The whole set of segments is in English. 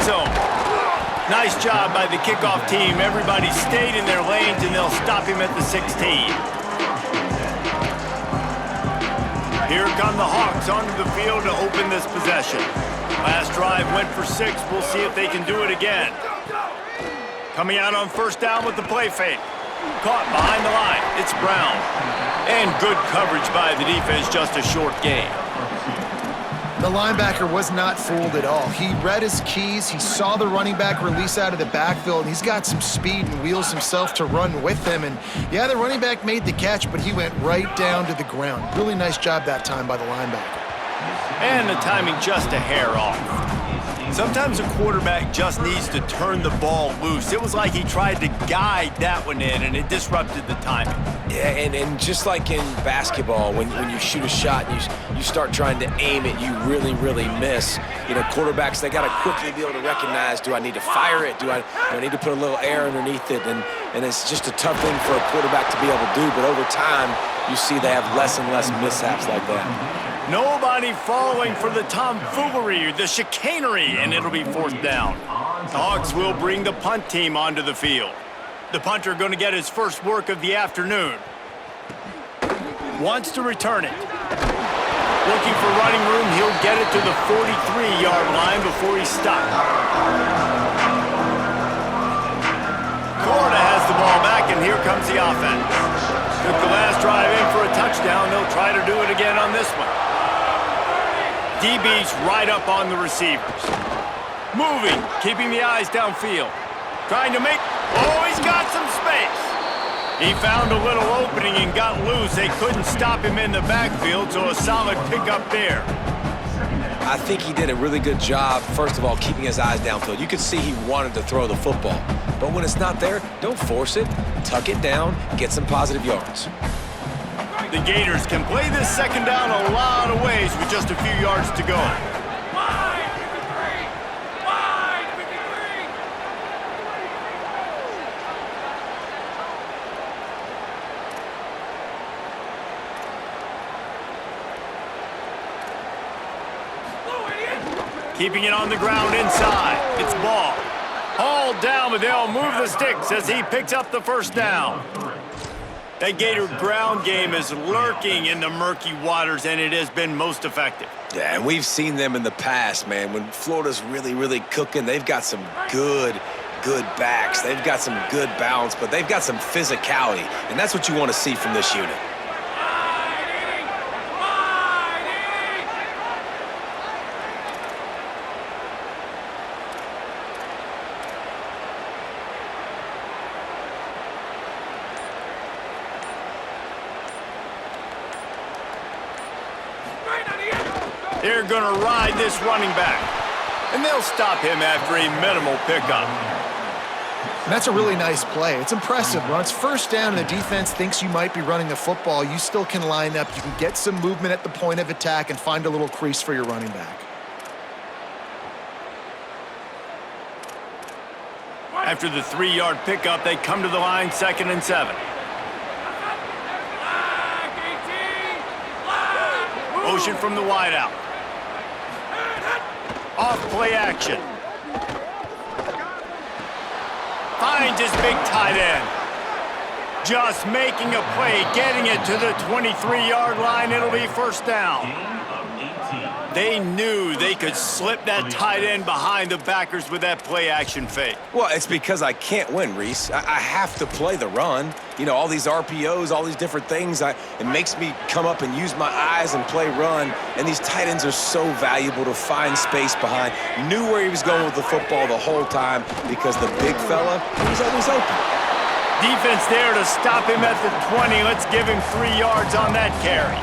zone. Nice job by the kickoff team. Everybody stayed in their lanes, and they'll stop him at the 16. Here come the Hawks onto the field to open this possession. Last drive went for 6. We'll see if they can do it again. Coming out on first down with the play fake. Caught behind the line. It's Brown. And good coverage by the defense, just a short gain. The linebacker was not fooled at all. He read his keys. He saw the running back release out of the backfield, and he's got some speed and wheels himself to run with him. And, yeah, the running back made the catch, but he went right down to the ground. Really nice job that time by the linebacker. And the timing just a hair off. Sometimes a quarterback just needs to turn the ball loose. It was like he tried to guide that one in, and it disrupted the timing. Yeah, and just like in basketball, when you shoot a shot and you start trying to aim it, you really, really miss. You know, quarterbacks, they got to quickly be able to recognize, do I need to fire it? Do I need to put a little air underneath it? And it's just a tough thing for a quarterback to be able to do, but over time, you see they have less and less mishaps like that. Nobody falling for the tomfoolery, the chicanery, and it'll be fourth down. The Hawks will bring the punt team onto the field. The punter going to get his first work of the afternoon. Wants to return it. Looking for running room, he'll get it to the 43-yard line before he's stopped. Florida has the ball back, and here comes the offense. Took the last drive in for a touchdown. They'll try to do it again on this one. DB's right up on the receivers. Moving, keeping the eyes downfield. Trying to make... Oh, he's got some space. He found a little opening and got loose. They couldn't stop him in the backfield, so a solid pickup there. I think he did a really good job, first of all, keeping his eyes downfield. You could see he wanted to throw the football. But when it's not there, don't force it. Tuck it down, get some positive yards. The Gators can play this second down a lot of ways with just a few yards to go. Keeping it on the ground inside. It's Ball. Hauled down, but they'll move the sticks as he picks up the first down. That Gator ground game is lurking in the murky waters, and it has been most effective. Yeah, and we've seen them in the past, man. When Florida's really, really cooking, they've got some good backs. They've got some good balance, but they've got some physicality, and that's what you want to see from this unit. They're going to ride this running back, and they'll stop him after a minimal pickup. And that's a really nice play. It's impressive. When it's first down and the defense thinks you might be running the football, you still can line up. You can get some movement at the point of attack and find a little crease for your running back. After the 3-yard pickup, they come to the line, 2nd and 7. Motion from the wideout. Off play action. Finds his big tight end. Just making a play, getting it to the 23-yard line. It'll be first down. They knew they could slip that tight end behind the backers with that play action fake. Well, it's because I can't win, Reese. I have to play the run. You know, all these RPOs, all these different things, it makes me come up and use my eyes and play run. And these tight ends are so valuable to find space behind. Knew where he was going with the football the whole time because the big fella, he was always open. Defense there to stop him at the 20. Let's give him 3 yards on that carry.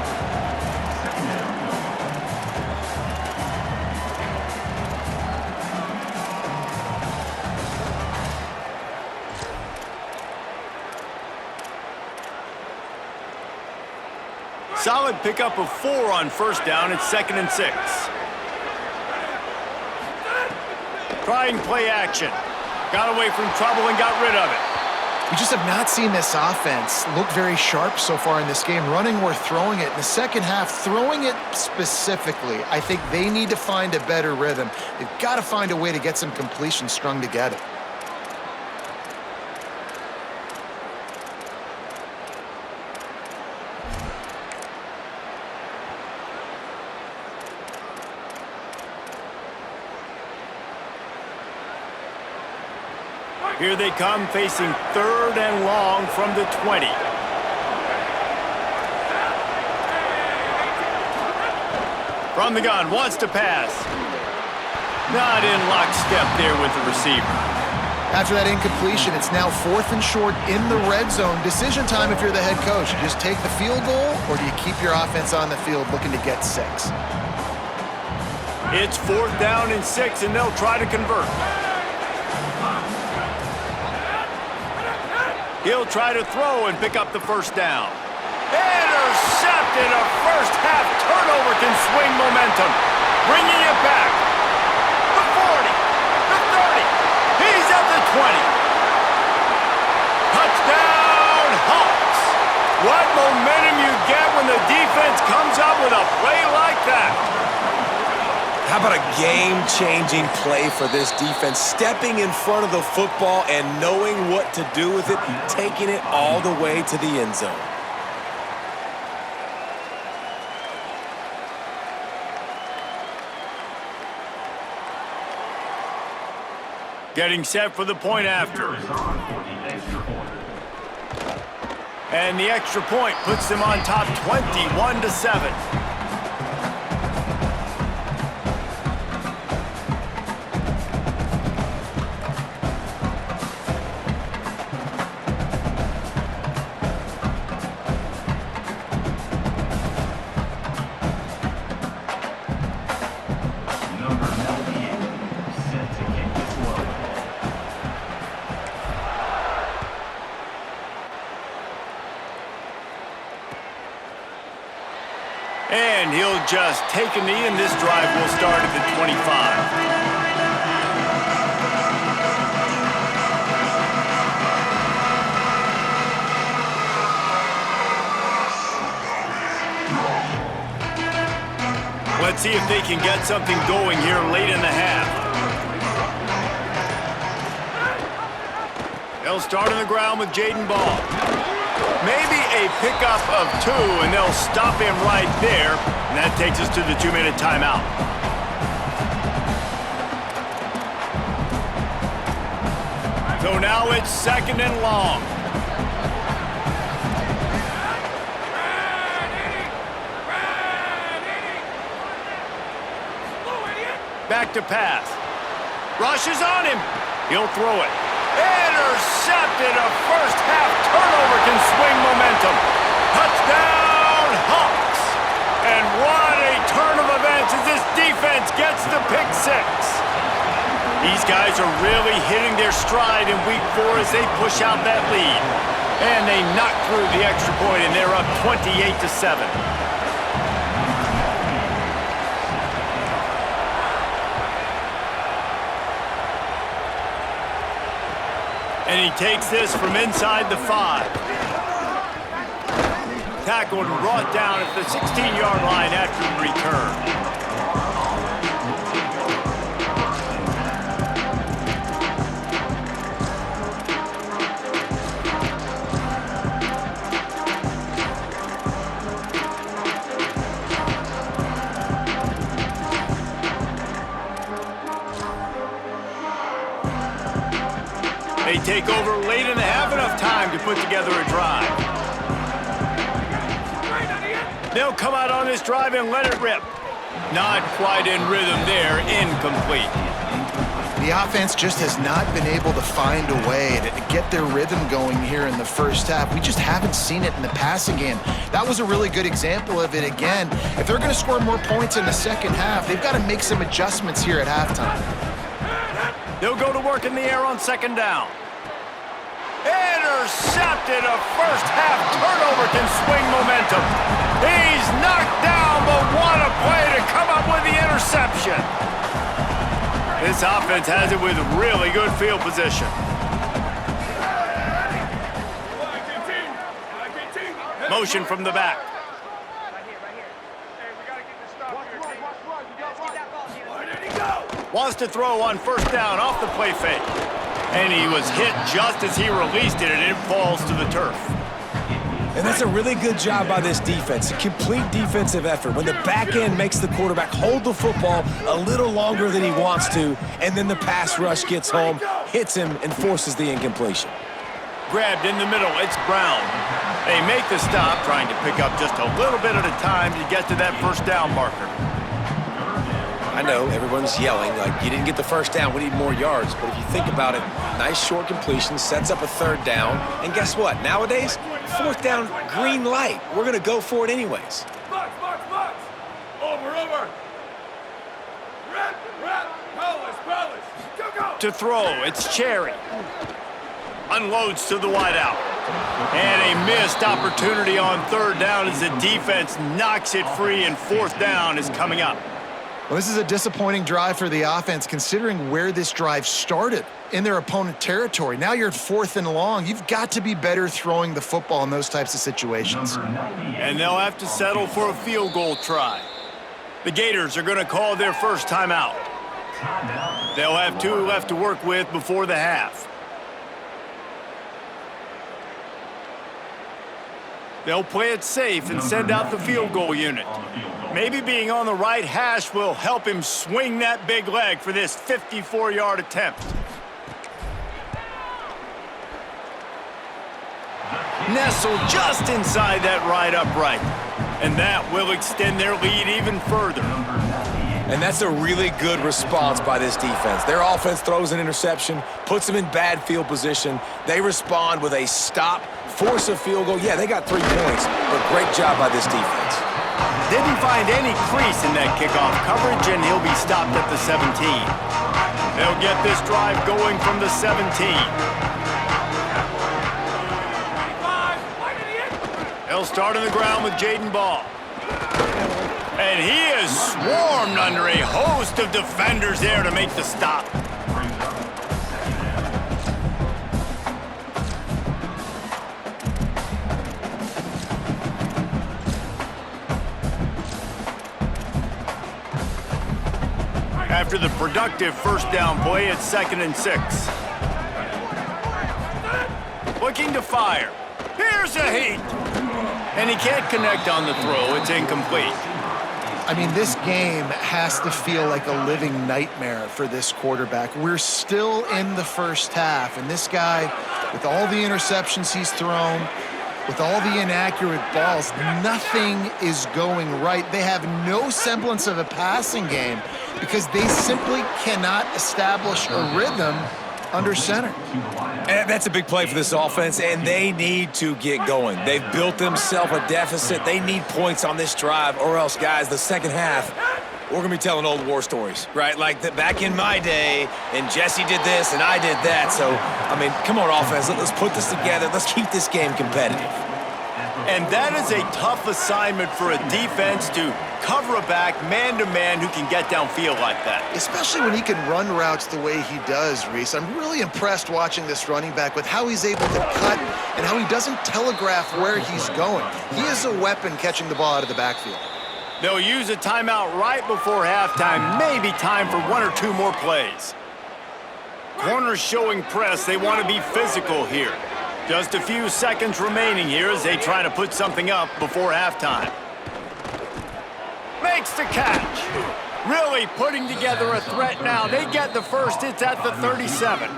Solid pickup of 4 on first down. It's 2nd and 6. Trying play action. Got away from trouble and got rid of it. We just have not seen this offense look very sharp so far in this game, running or throwing it. In the second half, throwing it specifically, I think they need to find a better rhythm. They've got to find a way to get some completions strung together. Here they come, facing 3rd and long from the 20. From the gun, wants to pass. Not in lockstep there with the receiver. After that incompletion, it's now 4th and short in the red zone. Decision time if you're the head coach. You just take the field goal, or do you keep your offense on the field looking to get 6? It's 4th down and 6, and they'll try to convert. He'll try to throw and pick up the first down. Intercepted! A first-half turnover can swing momentum. Bringing it back. The 40, the 30. He's at the 20. Touchdown, Hawks! What momentum you get when the defense comes up with a play like that. How about a game-changing play for this defense? Stepping in front of the football and knowing what to do with it, taking it all the way to the end zone. Getting set for the point after. And the extra point puts them on top 21-7. And he'll just take a knee, and this drive will start at the 25. Let's see if they can get something going here late in the half. They'll start on the ground with Jaden Ball. Maybe a pickup of 2, and they'll stop him right there. And that takes us to the 2-minute timeout. So now it's 2nd and long. Back to pass. Rushes on him. He'll throw it. Intercepted! A first-half turnover can swing momentum. Touchdown, Hawks! And what a turn of events as this defense gets the pick 6. These guys are really hitting their stride in week 4 as they push out that lead. And they knock through the extra point, and they're up 28-7. And he takes this from inside the 5. Tackled and brought down at the 16-yard line after the return. They take over late in the half, enough time to put together a drive. They'll come out on this drive and let it rip. Not quite in rhythm there, incomplete. The offense just has not been able to find a way to get their rhythm going here in the first half. We just haven't seen it in the passing game. That was a really good example of it again. If they're going to score more points in the second half, they've got to make some adjustments here at halftime. They'll go to work in the air on 2nd down. Intercepted! A first-half turnover can swing momentum. He's knocked down, but what a play to come up with the interception. This offense has it with really good field position. Motion from the back. Wants to throw on first down off the play fake. And he was hit just as he released it, and it falls to the turf. And that's a really good job by this defense, a complete defensive effort. When the back end makes the quarterback hold the football a little longer than he wants to, and then the pass rush gets home, hits him, and forces the incompletion. Grabbed in the middle, it's Brown. They make the stop, trying to pick up just a little bit at a time to get to that first down marker. I know everyone's yelling like, you didn't get the first down, we need more yards. But if you think about it, nice short completion, sets up a third down. And guess what? Nowadays, fourth down, green light. We're going to go for it anyways. Box. Over. Rep. Pellis. Go. To throw, it's Cherry. Unloads to the wideout. And a missed opportunity on third down as the defense knocks it free, and fourth down is coming up. Well, this is a disappointing drive for the offense, considering where this drive started in their opponent territory. Now you're at 4th and long. You've got to be better throwing the football in those types of situations. And they'll have to settle for a field goal try. The Gators are going to call their first timeout. They'll have 2 left to work with before the half. They'll play it safe and send out the field goal unit. Maybe being on the right hash will help him swing that big leg for this 54-yard attempt. Nestled just inside that right upright. And that will extend their lead even further. And that's a really good response by this defense. Their offense throws an interception, puts them in bad field position. They respond with a stop, force a field goal. Yeah, they got 3 points, but great job by this defense. Didn't find any crease in that kickoff coverage, and he'll be stopped at the 17. They'll get this drive going from the 17. They'll start on the ground with Jaden Ball. And he is swarmed under a host of defenders there to make the stop. After the productive first down play, it's 2nd and 6. Looking to fire. Here's a heat. And he can't connect on the throw. It's incomplete. I mean, this game has to feel like a living nightmare for this quarterback. We're still in the first half, and this guy, with all the interceptions he's thrown, with all the inaccurate balls, nothing is going right. They have no semblance of a passing game because they simply cannot establish a rhythm under center. And that's a big play for this offense, and they need to get going. They've built themselves a deficit. They need points on this drive, or else, guys, the second half, we're going to be telling old war stories, right? Like back in my day, and Jesse did this, and I did that. So, I mean, come on, offense. Let's put this together. Let's keep this game competitive. And that is a tough assignment for a defense to cover a back man-to-man who can get downfield like that. Especially when he can run routes the way he does, Reese. I'm really impressed watching this running back with how he's able to cut and how he doesn't telegraph where he's going. He is a weapon catching the ball out of the backfield. They'll use a timeout right before halftime, maybe time for 1 or 2 more plays. Corners showing press. They want to be physical here. Just a few seconds remaining here as they try to put something up before halftime. Makes the catch. Really putting together a threat now. They get the first. It's at the 37.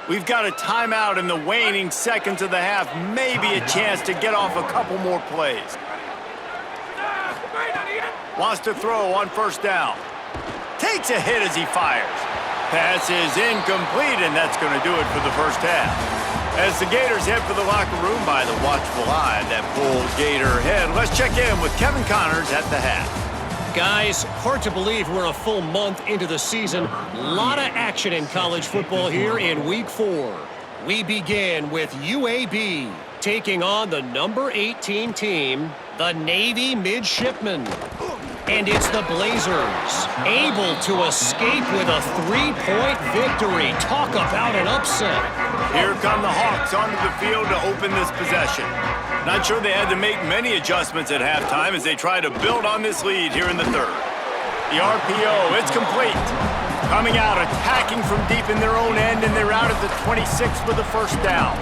We've got a timeout in the waning seconds of the half. Maybe a chance to get off a couple more plays. Wants to throw on first down. Takes a hit as he fires. Pass is incomplete, and that's going to do it for the first half. As the Gators head for the locker room by the watchful eye of that Bull Gator head, let's check in with Kevin Connors at the half. Guys, hard to believe we're a full month into the season. A lot of action in college football here in Week 4. We begin with UAB taking on the number 18 team, the Navy Midshipmen. And it's the Blazers, able to escape with a 3-point victory. Talk about an upset. Here come the Hawks onto the field to open this possession. Not sure they had to make many adjustments at halftime as they try to build on this lead here in the third. The RPO, it's complete. Coming out, attacking from deep in their own end, and they're out at the 26 with the first down.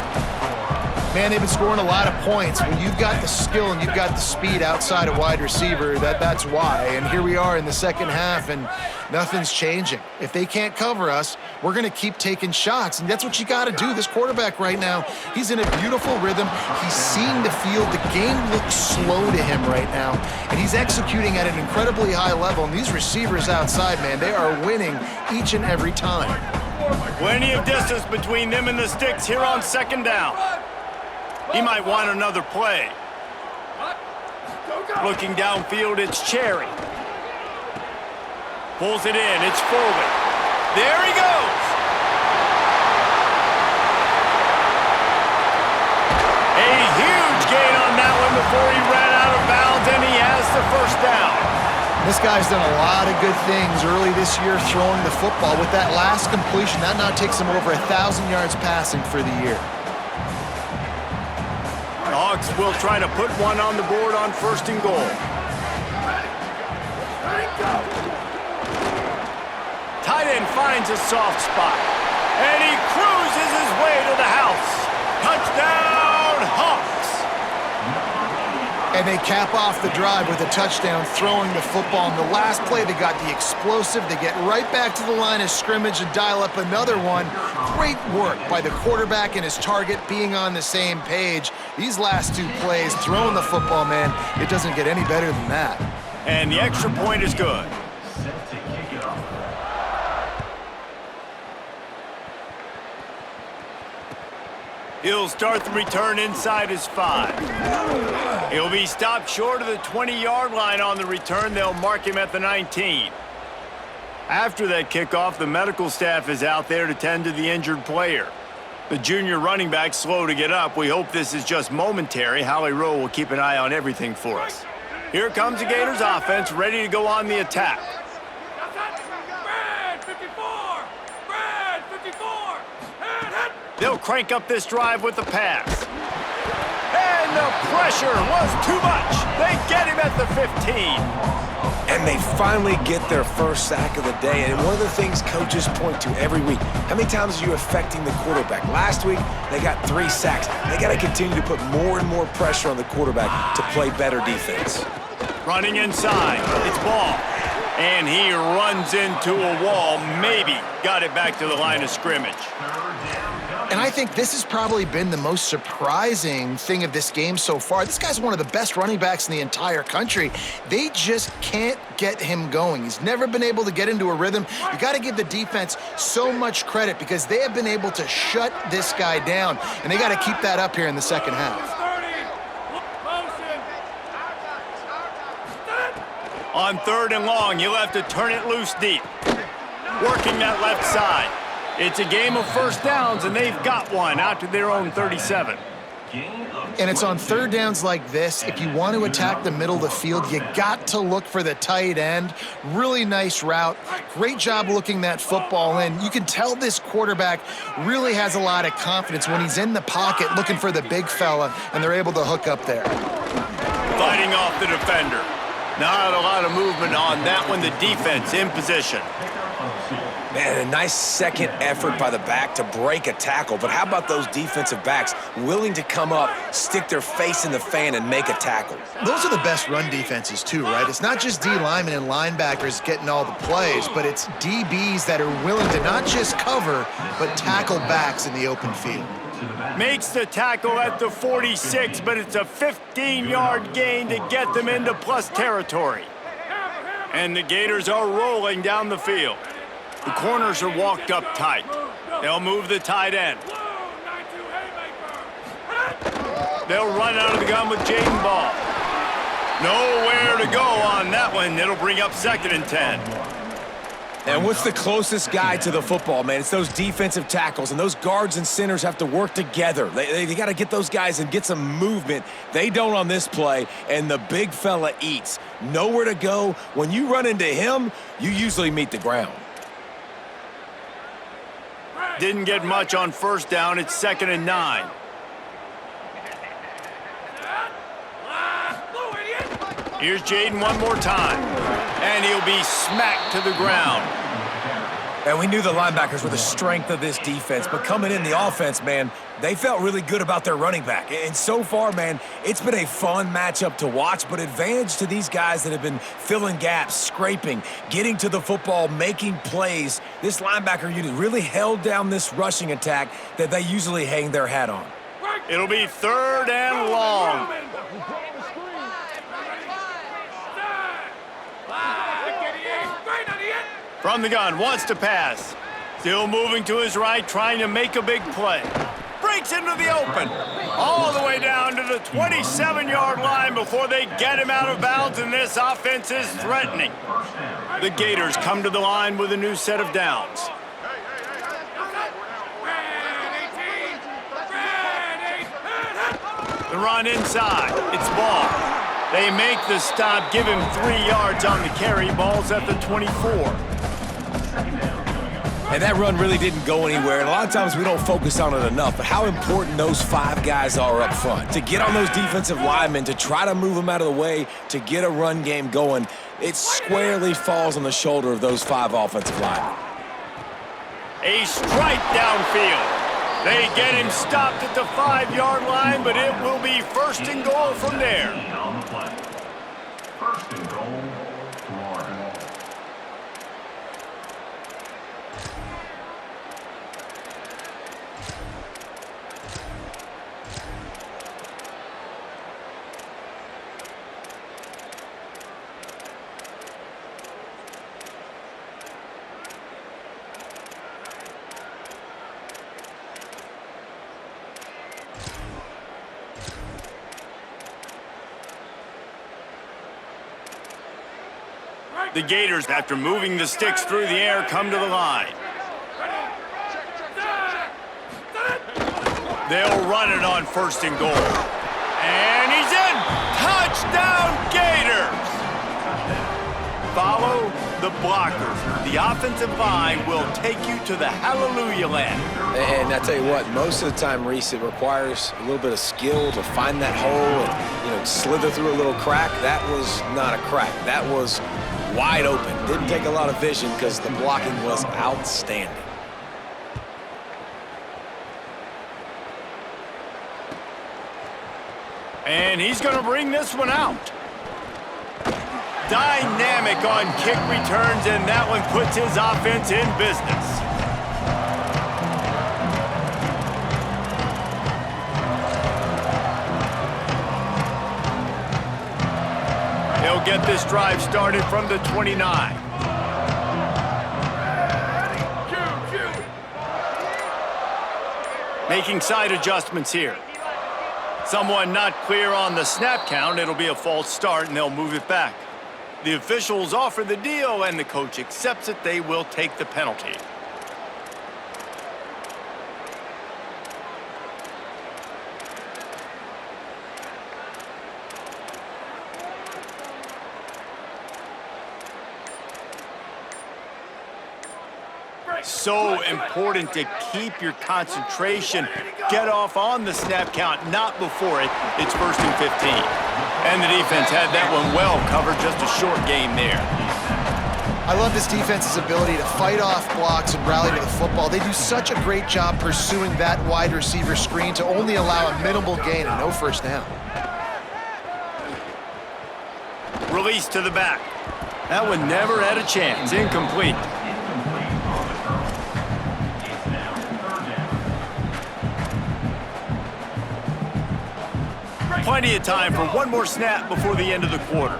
Man, they've been scoring a lot of points. When you've got the skill and you've got the speed outside a wide receiver, that's why. And here we are in the second half, and nothing's changing. If they can't cover us, we're going to keep taking shots, and that's what you got to do. This quarterback right now, he's in a beautiful rhythm. He's seeing the field. The game looks slow to him right now, and he's executing at an incredibly high level. And these receivers outside, man, they are winning each and every time. Plenty of distance between them and the sticks here on second down. He might want another play. Looking downfield, it's Cherry. Pulls it in, it's Foley. There he goes! A huge gain on that one before he ran out of bounds, and he has the first down. This guy's done a lot of good things early this year throwing the football. With that last completion, that now takes him over 1,000 yards passing for the year. The Hawks will try to put one on the board on first and goal. Tight end finds a soft spot, and he cruises his way to the house. Touchdown, Hawks! And they cap off the drive with a touchdown, throwing the football. In the last play, they got the explosive. They get right back to the line of scrimmage and dial up another one. Great work by the quarterback and his target being on the same page. These last two plays, throwing the football, man, it doesn't get any better than that. And the extra point is good. He'll start the return inside his 5. He'll be stopped short of the 20-yard line on the return. They'll mark him at the 19. After that kickoff, the medical staff is out there to tend to the injured player. The junior running back slow to get up. We hope this is just momentary. Howie Rowe will keep an eye on everything for us. Here comes the Gators offense, ready to go on the attack. They'll crank up this drive with the pass. And the pressure was too much. They get him at the 15. And they finally get their first sack of the day. And one of the things coaches point to every week, how many times are you affecting the quarterback? Last week, they got 3 sacks. They got to continue to put more and more pressure on the quarterback to play better defense. Running inside, it's Ball. And he runs into a wall, maybe got it back to the line of scrimmage. And I think this has probably been the most surprising thing of this game so far. This guy's one of the best running backs in the entire country. They just can't get him going. He's never been able to get into a rhythm. You got to give the defense so much credit because they have been able to shut this guy down, and they got to keep that up here in the second half. On third and long, you'll have to turn it loose deep. Working that left side. It's a game of first downs, and they've got one out to their own 37. And it's on third downs like this. If you want to attack the middle of the field, you got to look for the tight end. Really nice route. Great job looking that football in. You can tell this quarterback really has a lot of confidence when he's in the pocket looking for the big fella, and they're able to hook up there. Fighting off the defender. Not a lot of movement on that one. The defense in position. Man, a nice second effort by the back to break a tackle. But how about those defensive backs willing to come up, stick their face in the fan, and make a tackle? Those are the best run defenses too, right? It's not just D linemen and linebackers getting all the plays, but it's DBs that are willing to not just cover, but tackle backs in the open field. Makes the tackle at the 46, but it's a 15-yard gain to get them into plus territory. And the Gators are rolling down the field. The corners are walked up tight. They'll move the tight end. They'll run out of the gun with Jaden Ball. Nowhere to go on that one. It'll bring up 2nd and 10. And what's the closest guy to the football, man? It's those defensive tackles, and those guards and centers have to work together. They got to get those guys and get some movement. They don't on this play, and the big fella eats. Nowhere to go. When you run into him, you usually meet the ground. Didn't get much on first down. It's 2nd and 9. Here's Jaden one more time. And he'll be smacked to the ground. And we knew the linebackers were the strength of this defense, but coming in the offense, man, they felt really good about their running back. And so far, man, it's been a fun matchup to watch, but advantage to these guys that have been filling gaps, scraping, getting to the football, making plays. This linebacker unit really held down this rushing attack that they usually hang their hat on. It'll be 3rd and long. From the gun, wants to pass. Still moving to his right, trying to make a big play. Breaks into the open. All the way down to the 27-yard line before they get him out of bounds, and this offense is threatening. The Gators come to the line with a new set of downs. The run inside. It's ball. They make the stop, give him 3 yards on the carry. Ball's at the 24. And that run really didn't go anywhere. And a lot of times we don't focus on it enough, but how important those 5 guys are up front. To get on those defensive linemen, to try to move them out of the way, to get a run game going, it squarely falls on the shoulder of those 5 offensive linemen. A strike downfield. They get him stopped at the 5-yard line, but it will be 1st and goal from there. 1st and goal, Florida. The Gators, after moving the sticks through the air, come to the line. They'll run it on 1st and goal. And he's in! Touchdown, Gators! Follow the blockers. The offensive line will take you to the hallelujah land. And I tell you what, most of the time, Reese, it requires a little bit of skill to find that hole and, slither through a little crack. That was not a crack. That was wide open. Didn't take a lot of vision because the blocking was outstanding. And he's going to bring this one out. Dynamic on kick returns, and that one puts his offense in business. He'll get this drive started from the 29. Making side adjustments here. Someone not clear on the snap count. It'll be a false start, and they'll move it back. The officials offer the deal, and the coach accepts it. They will take the penalty. So important to keep your concentration. Get off on the snap count, not before it. It's 1st and 15. And the defense had that one well covered, just a short game there. I love this defense's ability to fight off blocks and rally to the football. They do such a great job pursuing that wide receiver screen to only allow a minimal gain and no 1st down. Release to the back. That one never had a chance. Incomplete. Plenty of time for one more snap before the end of the quarter.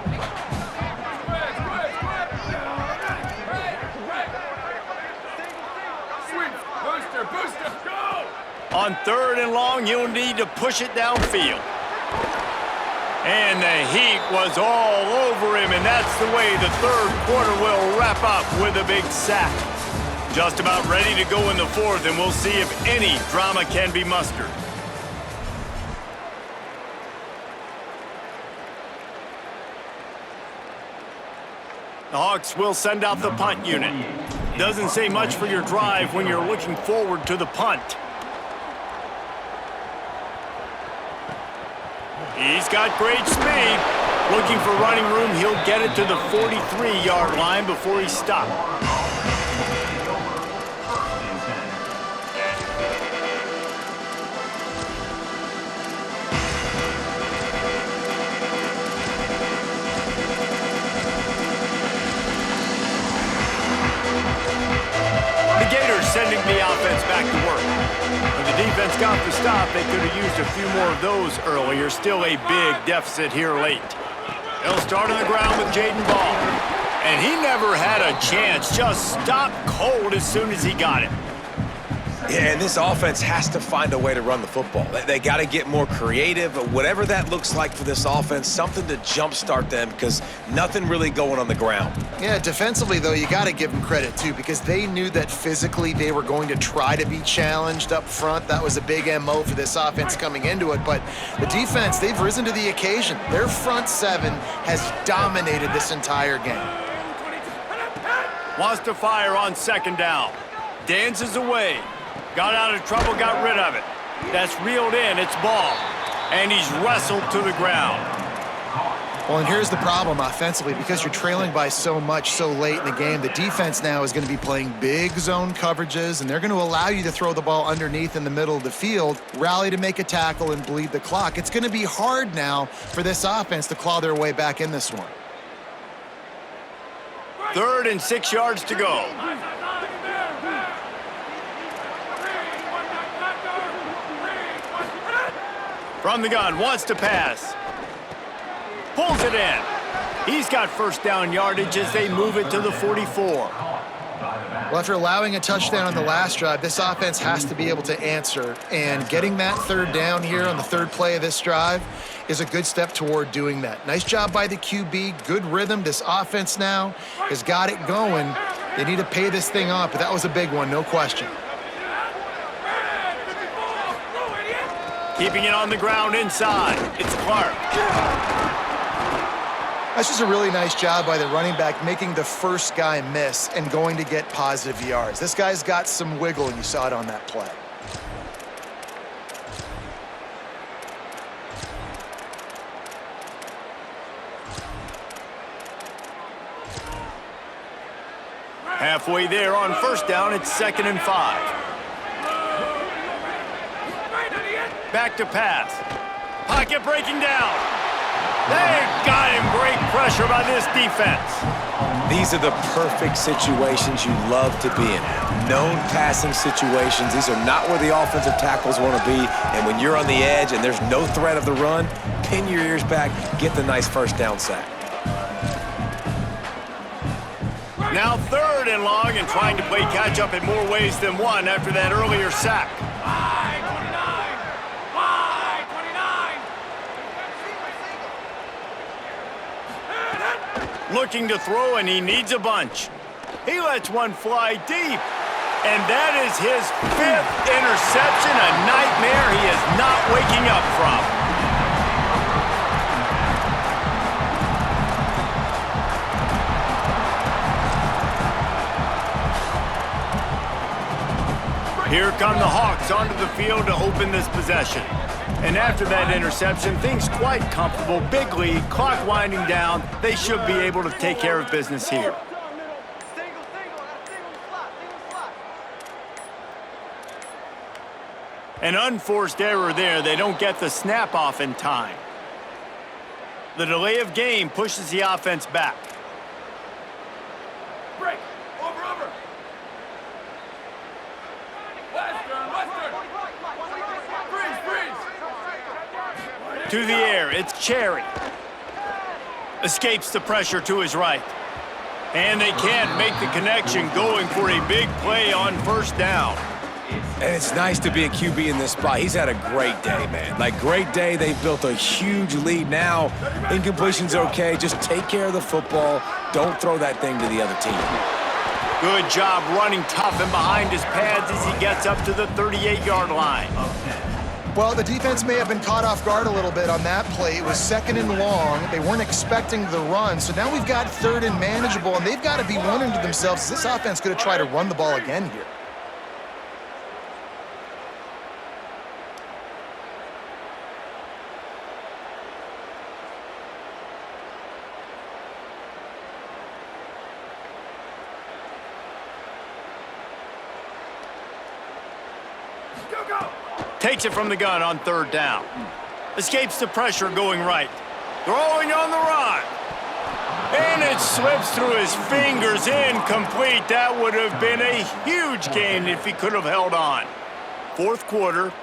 Booster, go! On 3rd and long, you'll need to push it downfield. And the heat was all over him, and that's the way the third quarter will wrap up with a big sack. Just about ready to go in the fourth, and we'll see if any drama can be mustered. The Hawks will send out the punt unit. Doesn't say much for your drive when you're looking forward to the punt. He's got great speed. Looking for running room, he'll get it to the 43-yard line before he stopped. The Gators sending the offense back to work. When the defense got the stop, they could have used a few more of those earlier. Still a big deficit here late. They'll start on the ground with Jaden Ball. And he never had a chance. Just stopped cold as soon as he got it. Yeah, and this offense has to find a way to run the football. They got to get more creative, whatever that looks like for this offense, something to jumpstart them because nothing really going on the ground. Yeah, defensively, though, you got to give them credit, too, because they knew that physically they were going to try to be challenged up front. That was a big MO for this offense coming into it. But the defense, they've risen to the occasion. Their front seven has dominated this entire game. Wants to fire on second down. Dances away. Got out of trouble, got rid of it. That's reeled in, it's Ball. And he's wrestled to the ground. Well, and here's the problem offensively. Because you're trailing by so much so late in the game, the defense now is going to be playing big zone coverages, and they're going to allow you to throw the ball underneath in the middle of the field, rally to make a tackle, and bleed the clock. It's going to be hard now for this offense to claw their way back in this one. 3rd and 6 yards to go. From the gun, wants to pass. Pulls it in. He's got first down yardage as they move it to the 44. Well, after allowing a touchdown on the last drive, this offense has to be able to answer. And getting that 3rd down here on the 3rd play of this drive is a good step toward doing that. Nice job by the QB. Good rhythm. This offense now has got it going. They need to pay this thing off, but that was a big one, no question. Keeping it on the ground inside. It's Clark. That's just a really nice job by the running back making the first guy miss and going to get positive yards. This guy's got some wiggle, and you saw it on that play. Halfway there on first down, it's 2nd and 5. Back to pass. Pocket breaking down. They've got him. Great pressure by this defense. These are the perfect situations you love to be in. Known passing situations. These are not where the offensive tackles want to be. And when you're on the edge and there's no threat of the run, pin your ears back, get the nice first down sack. Now 3rd and long and trying to play catch up in more ways than one after that earlier sack. Looking to throw, and he needs a bunch. He lets one fly deep. And that is his 5th interception, a nightmare he is not waking up from. Here come the Hawks onto the field to open this possession. And after that interception, things quite comfortable. Big lead, clock winding down. They should be able to take care of business here. An unforced error there. They don't get the snap off in time. The delay of game pushes the offense back. Break. Over. Western. Freeze. To the air, it's Cherry. Escapes the pressure to his right. And they can't make the connection, going for a big play on first down. And it's nice to be a QB in this spot. He's had a great day, man. Like, great day. They've built a huge lead now. Incompletion's okay. Just take care of the football. Don't throw that thing to the other team. Good job running tough and behind his pads as he gets up to the 38-yard line. Well, the defense may have been caught off guard a little bit on that play. It was 2nd and long. They weren't expecting the run. So now we've got 3rd and manageable, and they've got to be wondering to themselves, is this offense going to try to run the ball again here? Takes it from the gun on 3rd down. Escapes the pressure going right. Throwing on the run. And it slips through his fingers, incomplete. That would have been a huge gain if he could have held on. 4th quarter,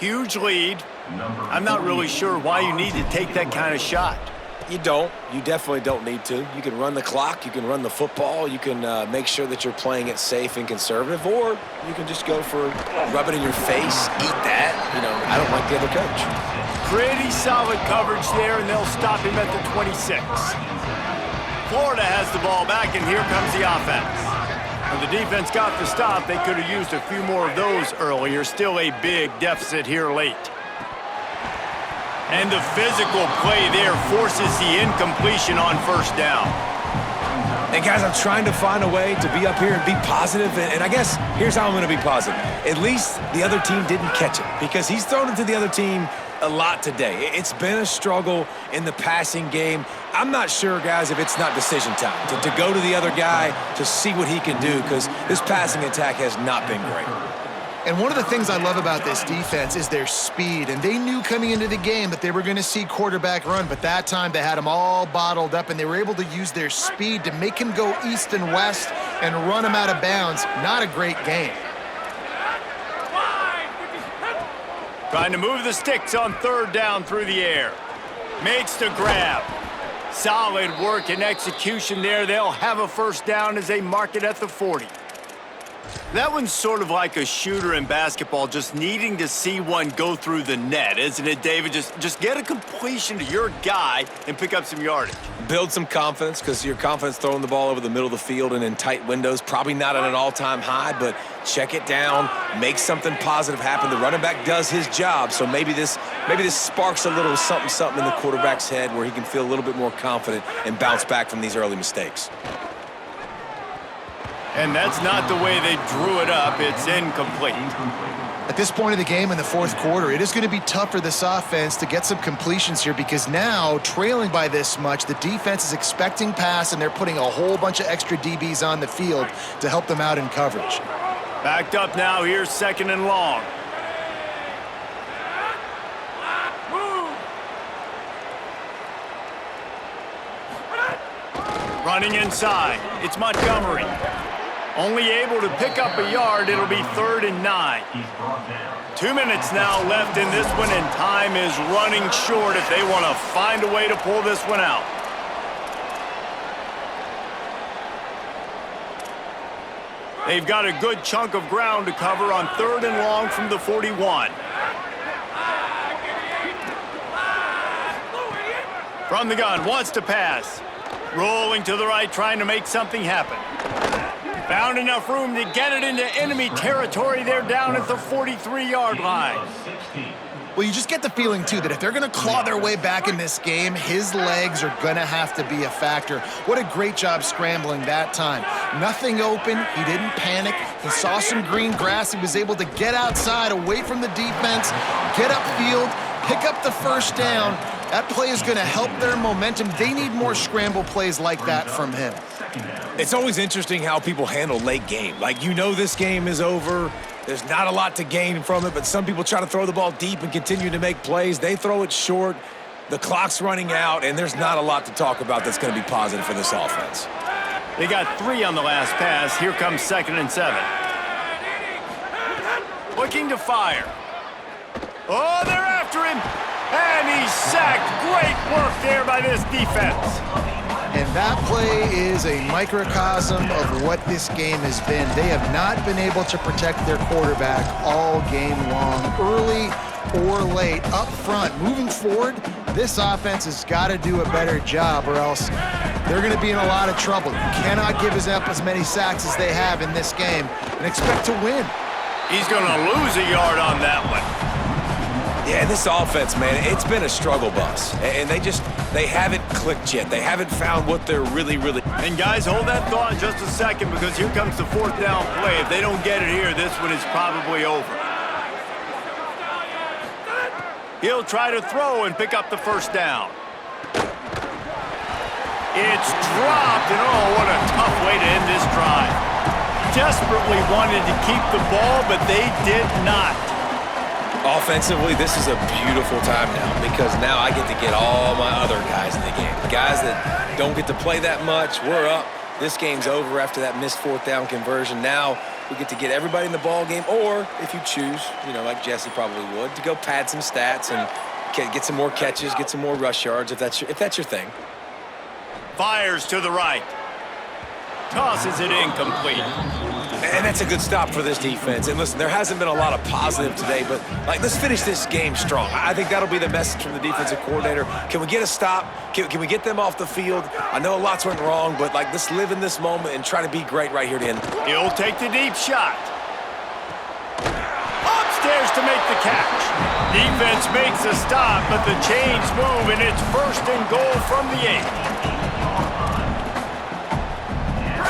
huge lead. I'm not really sure why you need to take that kind of shot. You don't. You definitely don't need to. You can run the clock. You can run the football. You can make sure that you're playing it safe and conservative, or you can just go for rub it in your face, eat that. You know, I don't like the other coach. Pretty solid coverage there, and they'll stop him at the 26. Florida has the ball back, and here comes the offense. When the defense got the stop, they could have used a few more of those earlier. Still a big deficit here late. And the physical play there forces the incompletion on 1st down. And guys, I'm trying to find a way to be up here and be positive, and I guess here's how I'm going to be positive. At least the other team didn't catch it, because he's thrown it to the other team a lot today. It's been a struggle in the passing game. I'm not sure, guys, if it's not decision time to go to the other guy to see what he can do, because this passing attack has not been great. And one of the things I love about this defense is their speed. And they knew coming into the game that they were going to see quarterback run, but that time they had him all bottled up, and they were able to use their speed to make him go east and west and run him out of bounds. Not a great game. Trying to move the sticks on 3rd down through the air. Makes the grab. Solid work and execution there. They'll have a 1st down as they mark it at the 40. That one's sort of like a shooter in basketball, just needing to see one go through the net, isn't it, David? Just get a completion to your guy and pick up some yardage. Build some confidence, because your confidence throwing the ball over the middle of the field and in tight windows, probably not at an all-time high, but check it down, make something positive happen. The running back does his job, so maybe this sparks a little something in the quarterback's head where he can feel a little bit more confident and bounce back from these early mistakes. And that's not the way they drew it up. It's incomplete. At this point of the game in the 4th quarter, it is going to be tough for this offense to get some completions here, because now, trailing by this much, the defense is expecting pass, and they're putting a whole bunch of extra DBs on the field to help them out in coverage. Backed up now. Here's 2nd and long. Running inside. It's Montgomery. Only able to pick up a yard. It'll be 3rd and 9. 2 minutes now left in this one, and time is running short if they want to find a way to pull this one out. They've got a good chunk of ground to cover on 3rd and long from the 41. From the gun, wants to pass. Rolling to the right, trying to make something happen. Found enough room to get it into enemy territory. They're down at the 43-yard line. Well, you just get the feeling, too, that if they're going to claw their way back in this game, his legs are going to have to be a factor. What a great job scrambling that time. Nothing open. He didn't panic. He saw some green grass. He was able to get outside, away from the defense, get upfield, pick up the 1st down. That play is going to help their momentum. They need more scramble plays like that from him. It's always interesting how people handle late game. Like, you know this game is over. There's not a lot to gain from it, but some people try to throw the ball deep and continue to make plays. They throw it short. The clock's running out, and there's not a lot to talk about that's going to be positive for this offense. They got 3 on the last pass. Here comes 2nd and 7. Looking to fire. Oh, they're after him. And he's sacked. Great work there by this defense. And That play is a microcosm of what this game has been. They have not been able to protect their quarterback all game long, early or late, up front. Moving forward, this offense has got to do a better job, or else they're going to be in a lot of trouble. You cannot give us up as many sacks as they have in this game and expect to win. He's going to lose a yard on that one. Yeah, this offense, man, it's been a struggle bus. And they haven't clicked yet. They haven't found what they're really... And guys, hold that thought in just a second, because here comes the fourth down play. If they don't get it here, this one is probably over. He'll try to throw and pick up the first down. It's dropped, and oh, what a tough way to end this drive. Desperately wanted to keep the ball, but they did not. Offensively, this is a beautiful time now, because now I get to get all my other guys in the game. The guys that don't get to play that much, we're up. This game's over after that missed fourth down conversion. Now we get to get everybody in the ball game, or if you choose, like Jesse probably would, to go pad some stats and get some more catches, get some more rush yards, if that's your thing. Fires to the right. Tosses it incomplete. And that's a good stop for this defense. And listen, there hasn't been a lot of positive today, but let's finish this game strong. I think that'll be the message from the defensive coordinator. Can we get a stop? Can we get them off the field? I know lots went wrong, but let's live in this moment and try to be great right here to end. He'll take the deep shot. Upstairs to make the catch. Defense makes a stop, but the chains move, and it's first and goal from the 8.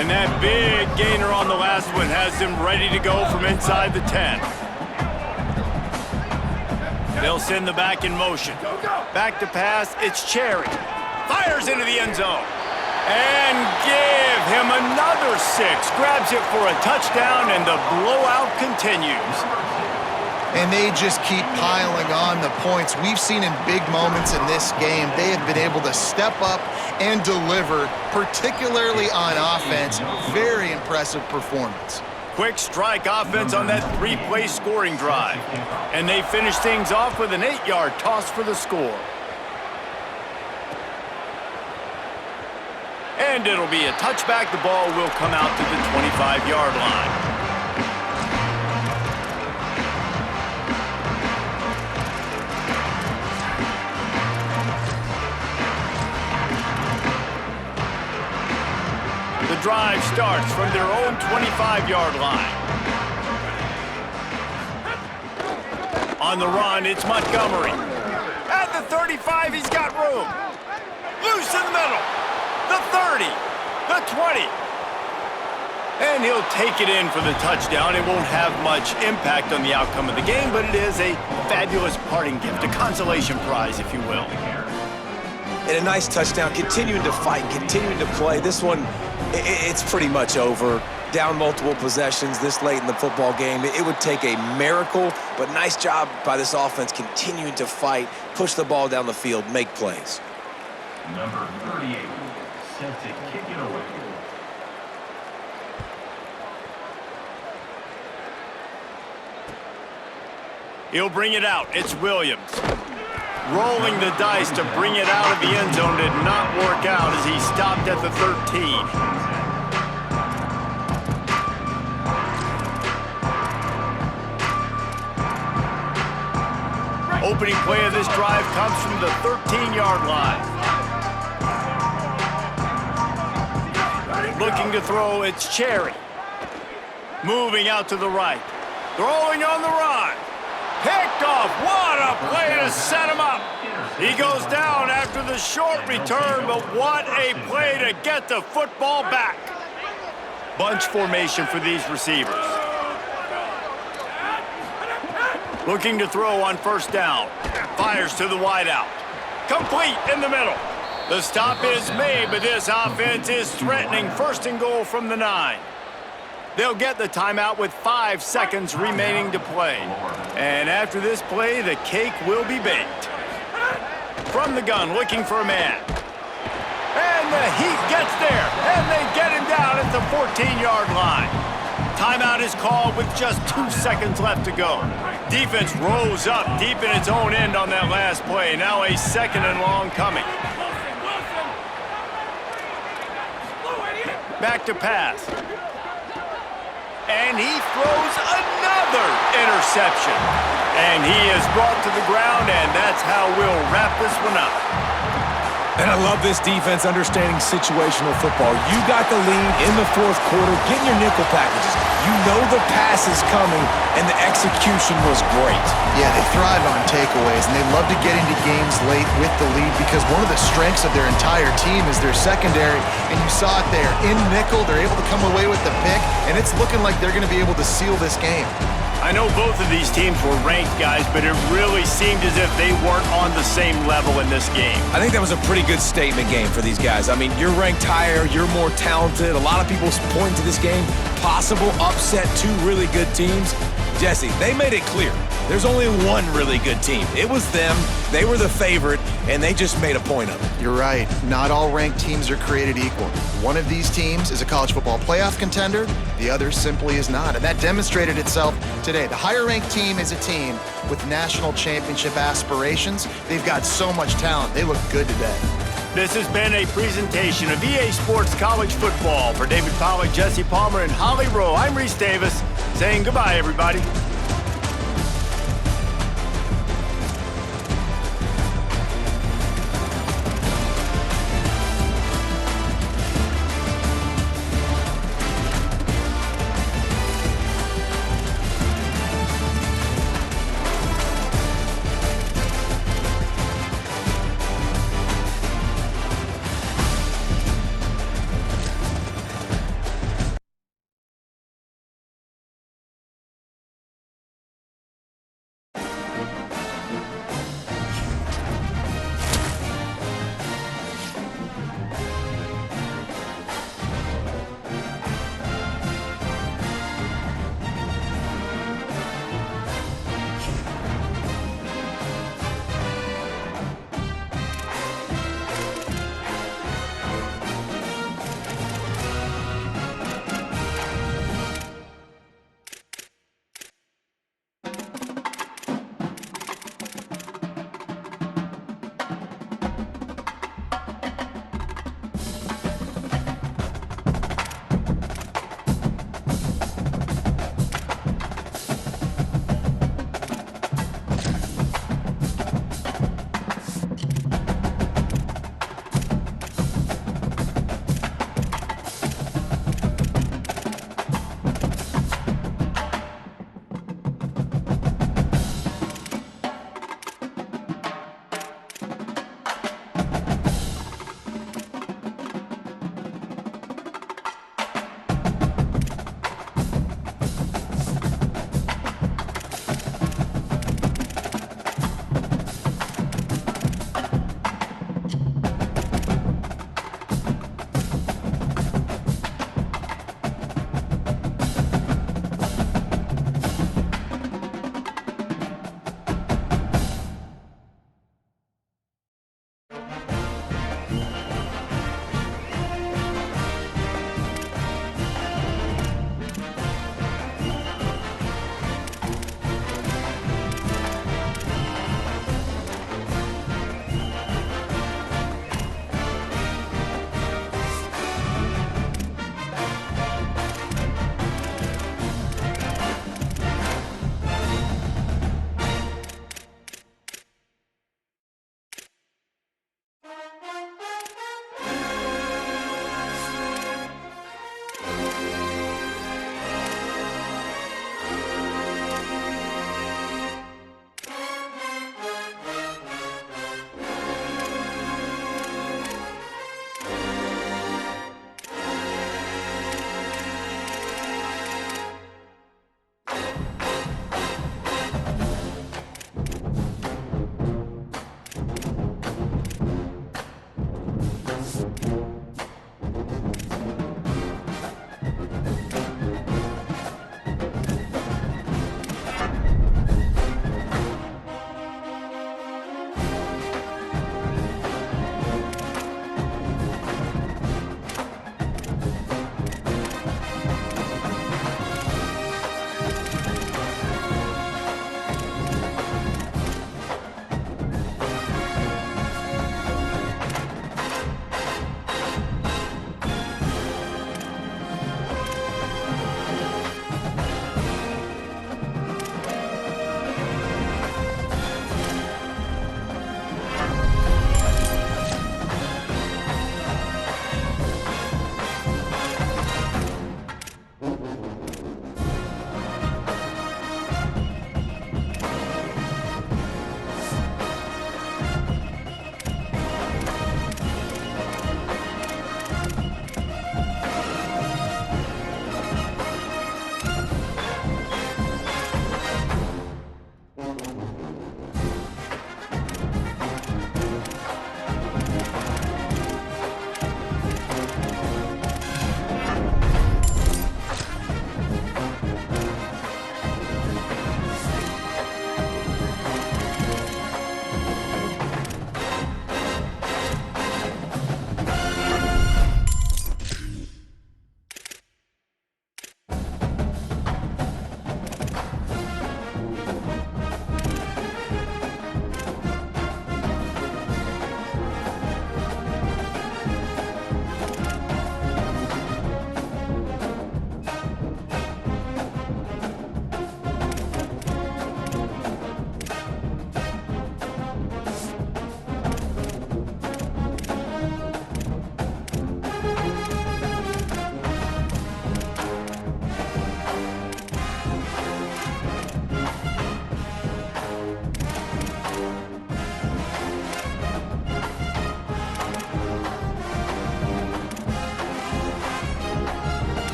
And that big gainer on the last one has him ready to go from inside the 10. They'll send the back in motion. Back to pass, it's Cherry. Fires into the end zone. And give him another 6. Grabs it for a touchdown, and the blowout continues. And they just keep piling on the points. We've seen in big moments in this game, they have been able to step up and deliver, particularly on offense. Very impressive performance. Quick strike offense on that 3-play scoring drive. And they finish things off with an 8-yard toss for the score. And it'll be a touchback. The ball will come out to the 25-yard line. The drive starts from their own 25-yard line. On the run, it's Montgomery. At the 35, he's got room. Loose in the middle. The 30, the 20. And he'll take it in for the touchdown. It won't have much impact on the outcome of the game, but it is a fabulous parting gift, a consolation prize, if you will. And a nice touchdown, continuing to fight, continuing to play. This one, it's pretty much over. Down multiple possessions this late in the football game. It would take a miracle, but nice job by this offense continuing to fight, push the ball down the field, make plays. Number 38, set to kick it away. He'll bring it out. It's Williams. Rolling the dice to bring it out of the end zone did not work out as he stopped at the 13. Opening play of this drive comes from the 13-yard line. Looking to throw, it's Cherry. Moving out to the right. Throwing on the run. Picked off. What a play to set him up. He goes down after the short return, but what a play to get the football back. Bunch formation for these receivers. Looking to throw on first down. Fires to the wideout. Complete in the middle. The stop is made, but this offense is threatening first and goal from the 9. They'll get the timeout with 5 seconds remaining to play. And after this play, the cake will be baked. From the gun, looking for a man. And the heat gets there, and they get him down at the 14-yard line. Timeout is called with just 2 seconds left to go. Defense rose up deep in its own end on that last play. Now a second and long coming. Back to pass. And he throws another interception. And he is brought to the ground, and that's how we'll wrap this one up. And I love this defense understanding situational football. You got the lead in the fourth quarter, getting your nickel packages. You know the pass is coming, and the execution was great. Yeah, they thrive on takeaways, and they love to get into games late with the lead because one of the strengths of their entire team is their secondary, and you saw it there. In nickel, they're able to come away with the pick, and it's looking like they're going to be able to seal this game. I know both of these teams were ranked, guys, but it really seemed as if they weren't on the same level in this game. I think that was a pretty good statement game for these guys. I mean, you're ranked higher, you're more talented. A lot of people point to this game, possible upset, two really good teams. Jesse, they made it clear. There's only one really good team. It was them. They were the favorite, and they just made a point of it. You're right. Not all ranked teams are created equal. One of these teams is a college football playoff contender. The other simply is not, and that demonstrated itself today. The higher-ranked team is a team with national championship aspirations. They've got so much talent. They look good today. This has been a presentation of EA Sports College Football. For David Pollack, Jesse Palmer, and Holly Rowe, I'm Reese Davis, saying goodbye, everybody.